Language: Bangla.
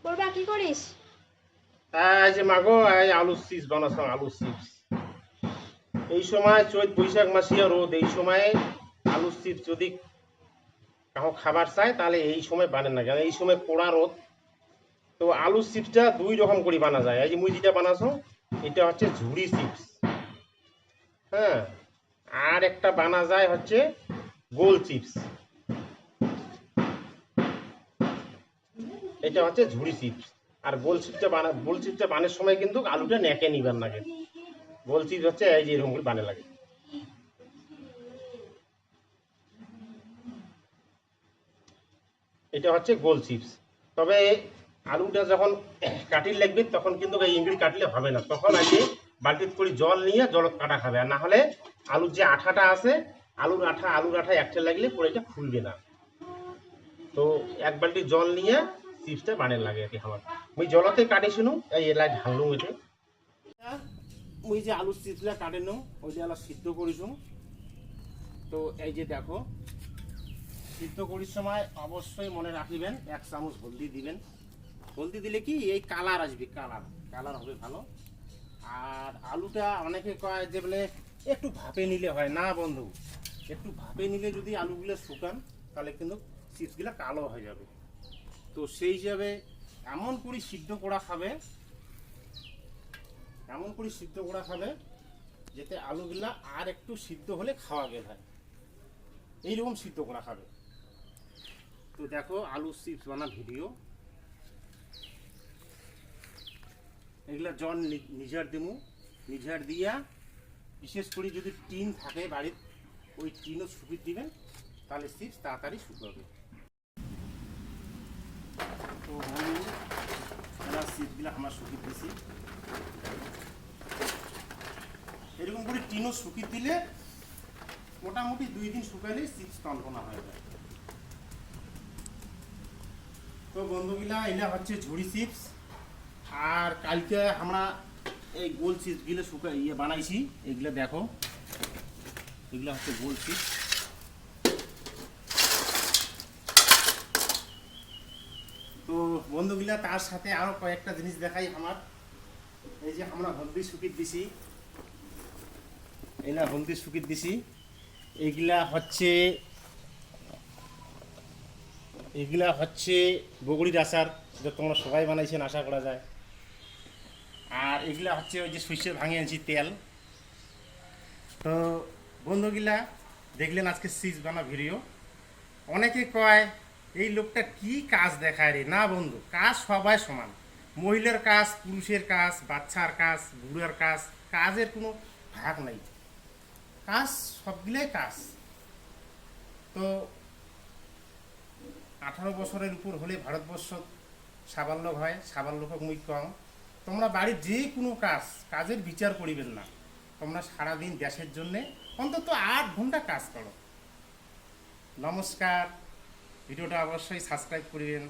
বলবা কি করিস? এই যে মাগো এই আলু চিপস বানাচ্ছ আলু চিপস। এই সময় চৈত বৈশাখ মাসিয়া রোদ, এই সময়ে আলু চিপস যদি কাউ খাবার চায় তাহলে এই সময় বানেন না, কেন এই সময় পোড়া রোদ। তো আলু চিপসটা দুই রকম করে বানা যায়। এই যে মুই যেটা বানাছো এটা হচ্ছে ঝুড়ি চিপস, হ্যাঁ। আর একটা বানা যায় হচ্ছে গোল চিপস, এটা হচ্ছে ঝুড়ি চিপস। আর গোল চিপসটা বানার সময় কিন্তু আলুটা নেকে নিবার লাগে। গোল চিপস হচ্ছে এই যে এরকম করে বানে লাগে। এটা হচ্ছে গোল চিপস। তবে আলুটা যখন কাটির লাগবে তখন কিন্তু এই ইংড়ি কাটলে হবে না, তখন আগে বালতিতে করে জল নিয়ে জলত কাটা খাবে। আর না হলে আলুর যে আঠাটা আছে, আলুর আঠা একটা লাগলে পরে এটা খুলবে না। তো এক বালতি জল নিয়ে চিপসটা বানের লাগে আর কি আমার। মুই জলতে কাটি শুনু এই এলাই ঢাললুম এটা। মুই যে আলুর চিপসটা কাটে নো ওইটা আলা সিদ্ধ করিছুম। তো এই যে দেখো, সিদ্ধ করির সময় অবশ্যই মনে রাখিবেন 1 চামচ হলদি দিবেন। হলদি দিলে কি এই কালার আসবে, কালার কালার হবে ভালো। আর আলুটা অনেকে কয় যে বলে একটু ভাপে নিলে হয় না বন্ধু, একটু ভাপে নিলে যদি আলুগুলো শুকান তাহলে কিন্তু চিপসগুলো কালো হয়ে যাবে। তো সেই হিসাবে এমন করে সিদ্ধ করা খাবে, এমন করে সিদ্ধ করা খাবে যাতে আলুগুলা আর একটু সিদ্ধ হলে খাওয়া গেল হয়, এইরকম সিদ্ধ করা খাবে। তো দেখো আলু চিপস বানা ভিডিও, এগুলা জন নিজার দিমু, নিজার দিয়া বিশেষ করে যদি টিন থাকে বাড়ির ওই টিনও শুকিয়ে দিবেন, তাহলে চিপস তাড়াতাড়ি শুকাবে। তো বন্ধু এরা চিপসগুলো আমার শুকিয়ে দিয়েছি, এরকম করে টিনও শুকিয়ে দিলে মোটামুটি 2 দিন শুকাইলে চিপস টনটনা হয়ে যায়। তো বন্ধুগুলা এগুলা হচ্ছে ঝুড়ি চিপস। আর কালকে আমরা এই গোল চিপসগুলো বানাইছি, এগুলো দেখো, এগুলো হচ্ছে গোল চিপস। তো বন্ধুগুলা তার সাথে আরো কয়েকটা জিনিস দেখাই আমার। এই যে আমরা হলদি শুকিয়ে দিছি, এই না হলদি শুকিয়ে দিছি, এগুলা হচ্ছে বগুড়ির আচার, যেটা তোমরা সবাই বানাইছেন আশা করা যায়। আর এগুলা হচ্ছে ওই যে সর্ষে ভাঙে আনছি তেল। তো বন্ধুগুলা দেখলেন আজকে চিপস বানা ভিডিও। অনেকে কয় এই লোকটা কি কাজ দেখায় রে, না বন্ধু, কাজ সবাই সমান। মহিলার কাজ, পুরুষের কাজ, বাচ্চার কাজ, বুড়ার কাজ, কাজের কোনো ভাগ নাই, কাজ সবগুলাই কাজ। তো 18 বছরের উপর হলে ভারতবর্ষ সাবাল্যক হয়, সাবাল্যক মুই কম। তোমরা বাড়ির যে কোনো কাজের বিচার করিবেন না, তোমরা সারাদিন দেশের জন্যে অন্তত 8 ঘন্টা কাজ করো। নমস্কার, ভিডিওটা অবশ্যই সাবস্ক্রাইব করিবেন।